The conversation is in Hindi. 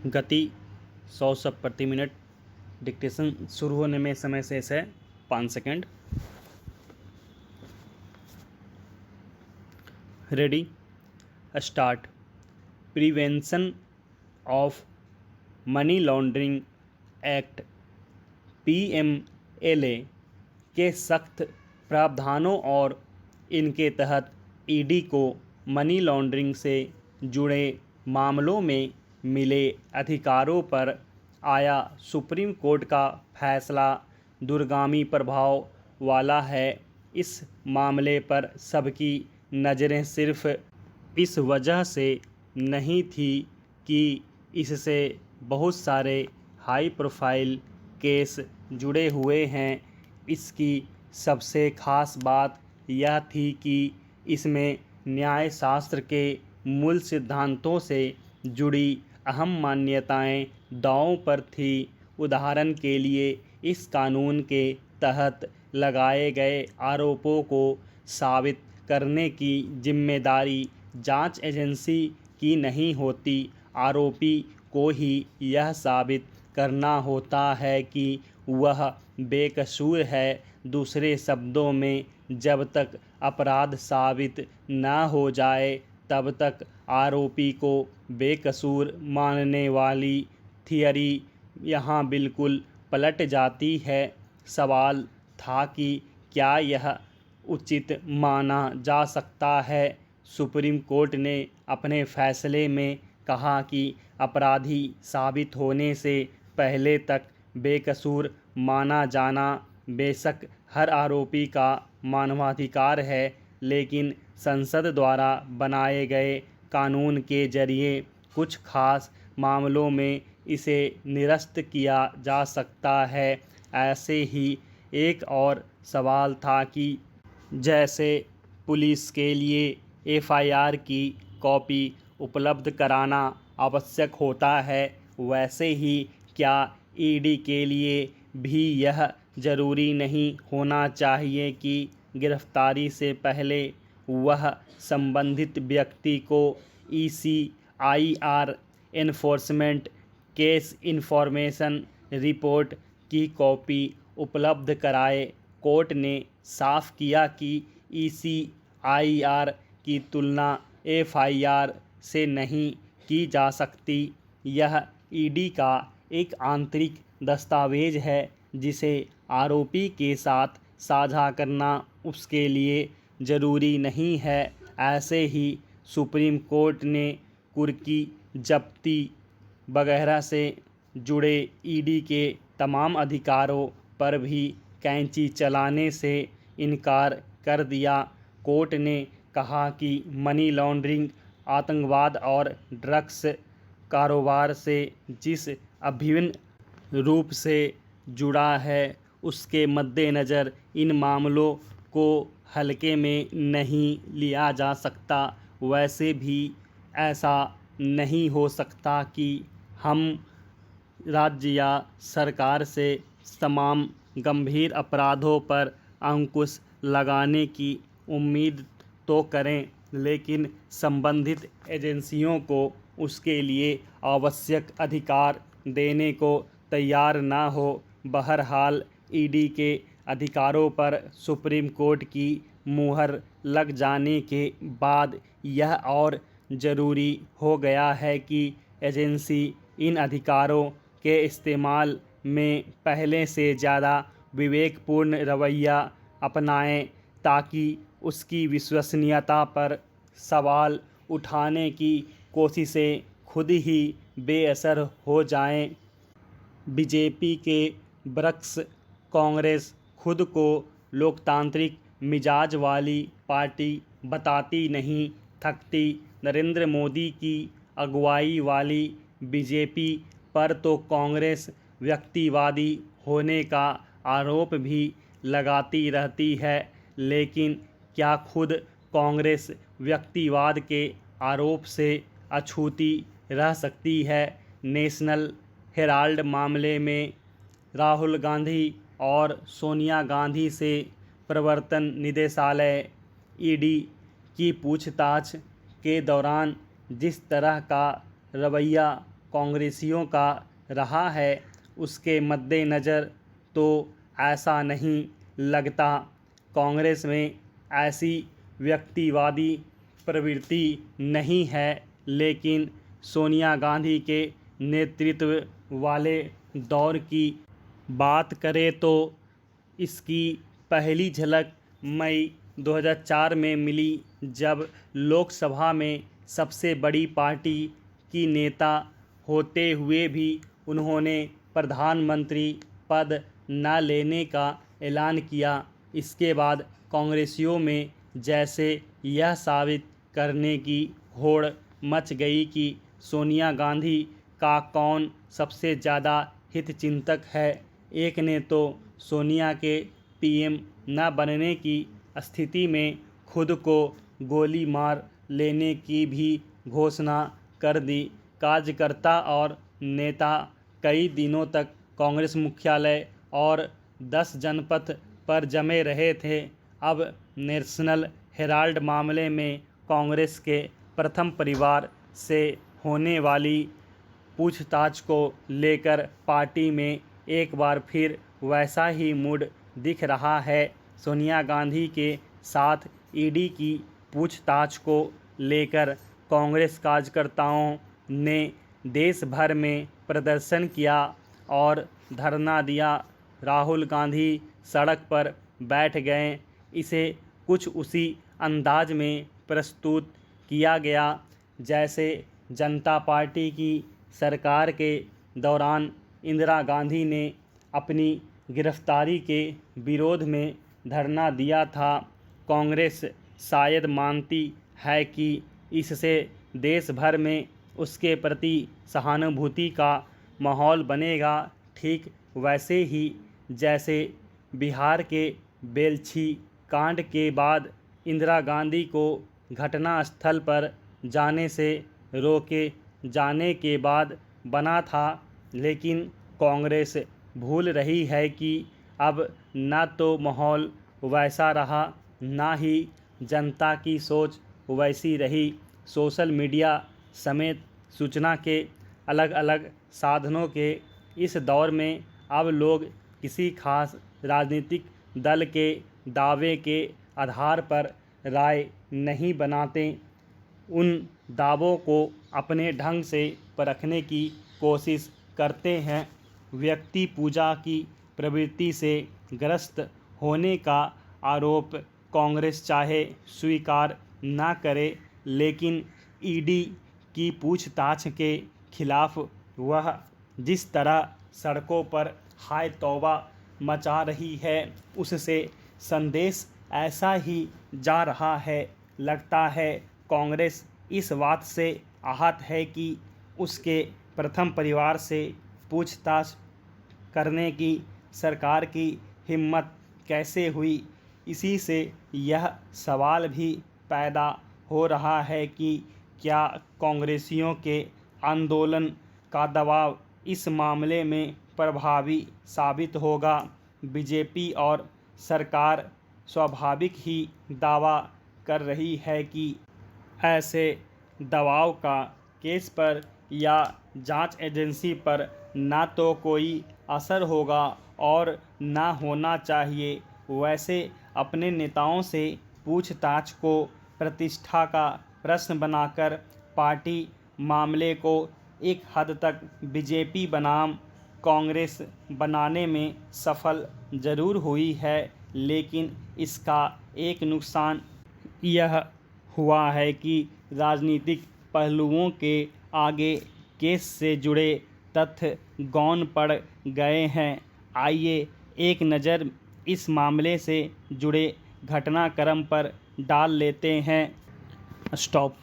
गति 100 शब्द प्रति मिनट। डिक्टेशन शुरू होने में समय शेष है 5 second. Ready, start. Prevention of money laundering act PMLA के सख्त प्रावधानों और इनके तहत ईडी को मनी लॉन्ड्रिंग से जुड़े मामलों में मिले अधिकारों पर आया सुप्रीम कोर्ट का फैसला दूरगामी प्रभाव वाला है। इस मामले पर सबकी नज़रें सिर्फ इस वजह से नहीं थी कि इससे बहुत सारे हाई प्रोफाइल केस जुड़े हुए हैं। इसकी सबसे ख़ास बात यह थी कि इसमें न्यायशास्त्र के मूल सिद्धांतों से जुड़ी अहम मान्यताएं दांव पर थी। उदाहरण के लिए इस कानून के तहत लगाए गए आरोपों को साबित करने की जिम्मेदारी जांच एजेंसी की नहीं होती। आरोपी को ही यह साबित करना होता है कि वह बेकसूर है। दूसरे शब्दों में, जब तक अपराध साबित न हो जाए तब तक आरोपी को बेकसूर मानने वाली थियरी यहाँ बिल्कुल पलट जाती है। सवाल था कि क्या यह उचित माना जा सकता है। सुप्रीम कोर्ट ने अपने फैसले में कहा कि अपराधी साबित होने से पहले तक बेकसूर माना जाना बेशक हर आरोपी का मानवाधिकार है, लेकिन संसद द्वारा बनाए गए कानून के जरिए कुछ खास मामलों में इसे निरस्त किया जा सकता है। ऐसे ही एक और सवाल था कि जैसे पुलिस के लिए FIR की कॉपी उपलब्ध कराना आवश्यक होता है, वैसे ही क्या ईडी के लिए भी यह ज़रूरी नहीं होना चाहिए कि गिरफ्तारी से पहले वह संबंधित व्यक्ति को ECIR enforcement case information report की कॉपी उपलब्ध कराए। कोर्ट ने साफ किया कि ECIR की तुलना FIR से नहीं की जा सकती। यह ईडी का एक आंतरिक दस्तावेज है जिसे आरोपी के साथ साझा करना उसके लिए ज़रूरी नहीं है। ऐसे ही सुप्रीम कोर्ट ने कुर्की जब्ती वगैरह से जुड़े ईडी के तमाम अधिकारों पर भी कैंची चलाने से इनकार कर दिया। कोर्ट ने कहा कि मनी लॉन्ड्रिंग आतंकवाद और ड्रग्स कारोबार से जिस अभिन्न रूप से जुड़ा है, उसके मद्देनज़र इन मामलों को हल्के में नहीं लिया जा सकता। वैसे भी ऐसा नहीं हो सकता कि हम राज्य या सरकार से तमाम गंभीर अपराधों पर अंकुश लगाने की उम्मीद तो करें, लेकिन संबंधित एजेंसियों को उसके लिए आवश्यक अधिकार देने को तैयार न हो। बहरहाल ईडी के अधिकारों पर सुप्रीम कोर्ट की मुहर लग जाने के बाद यह और ज़रूरी हो गया है कि एजेंसी इन अधिकारों के इस्तेमाल में पहले से ज़्यादा विवेकपूर्ण रवैया अपनाए, ताकि उसकी विश्वसनीयता पर सवाल उठाने की कोशिशें खुद ही बेअसर हो जाएं। बीजेपी के बरक्स कांग्रेस खुद को लोकतांत्रिक मिजाज वाली पार्टी बताती नहीं थकती। नरेंद्र मोदी की अगुवाई वाली बीजेपी पर तो कांग्रेस व्यक्तिवादी होने का आरोप भी लगाती रहती है, लेकिन क्या खुद कांग्रेस व्यक्तिवाद के आरोप से अछूती रह सकती है। नेशनल हेराल्ड मामले में राहुल गांधी और सोनिया गांधी से प्रवर्तन निदेशालय ईडी की पूछताछ के दौरान जिस तरह का रवैया कांग्रेसियों का रहा है, उसके मद्देनज़र तो ऐसा नहीं लगता। कांग्रेस में ऐसी व्यक्तिवादी प्रवृत्ति नहीं है, लेकिन सोनिया गांधी के नेतृत्व वाले दौर की बात करें तो इसकी पहली झलक मई 2004 में मिली, जब लोकसभा में सबसे बड़ी पार्टी की नेता होते हुए भी उन्होंने प्रधानमंत्री पद न लेने का ऐलान किया। इसके बाद कांग्रेसियों में जैसे यह साबित करने की होड़ मच गई कि सोनिया गांधी का कौन सबसे ज़्यादा हितचिंतक है। एक ने तो सोनिया के पीएम न बनने की स्थिति में खुद को गोली मार लेने की भी घोषणा कर दी। कार्यकर्ता और नेता कई दिनों तक कांग्रेस मुख्यालय और 10 जनपथ पर जमे रहे थे। अब नेशनल हेराल्ड मामले में कांग्रेस के प्रथम परिवार से होने वाली पूछताछ को लेकर पार्टी में एक बार फिर वैसा ही मूड दिख रहा है। सोनिया गांधी के साथ ईडी की पूछताछ को लेकर कांग्रेस कार्यकर्ताओं ने देश भर में प्रदर्शन किया और धरना दिया। राहुल गांधी सड़क पर बैठ गए। इसे कुछ उसी अंदाज में प्रस्तुत किया गया जैसे जनता पार्टी की सरकार के दौरान इंदिरा गांधी ने अपनी गिरफ्तारी के विरोध में धरना दिया था। कांग्रेस शायद मानती है कि इससे देश भर में उसके प्रति सहानुभूति का माहौल बनेगा। ठीक वैसे ही जैसे बिहार के बेलछी कांड के बाद इंदिरा गांधी को घटनास्थल पर जाने से रोके जाने के बाद बना था। लेकिन कांग्रेस भूल रही है कि अब न तो माहौल वैसा रहा, न ही जनता की सोच वैसी रही। सोशल मीडिया समेत सूचना के अलग अलग साधनों के इस दौर में अब लोग किसी खास राजनीतिक दल के दावे के आधार पर राय नहीं बनाते। उन दावों को अपने ढंग से परखने की कोशिश करते हैं। व्यक्ति पूजा की प्रवृत्ति से ग्रस्त होने का आरोप कांग्रेस चाहे स्वीकार न करे, लेकिन ईडी की पूछताछ के खिलाफ वह जिस तरह सड़कों पर हाय तौबा मचा रही है, उससे संदेश ऐसा ही जा रहा है। लगता है कांग्रेस इस बात से आहत है कि उसके प्रथम परिवार से पूछताछ करने की सरकार की हिम्मत कैसे हुई। इसी से यह सवाल भी पैदा हो रहा है कि क्या कांग्रेसियों के आंदोलन का दबाव इस मामले में प्रभावी साबित होगा। बीजेपी और सरकार स्वाभाविक ही दावा कर रही है कि ऐसे दबाव का केस पर या जांच एजेंसी पर न तो कोई असर होगा और न होना चाहिए। वैसे अपने नेताओं से पूछताछ को प्रतिष्ठा का प्रश्न बनाकर पार्टी मामले को एक हद तक बीजेपी बनाम कांग्रेस बनाने में सफल जरूर हुई है, लेकिन इसका एक नुकसान यह हुआ है कि राजनीतिक पहलुओं के आगे केस से जुड़े तथ्य गौण पड़ गए हैं। आइए एक नज़र इस मामले से जुड़े घटनाक्रम पर डाल लेते हैं। स्टॉप।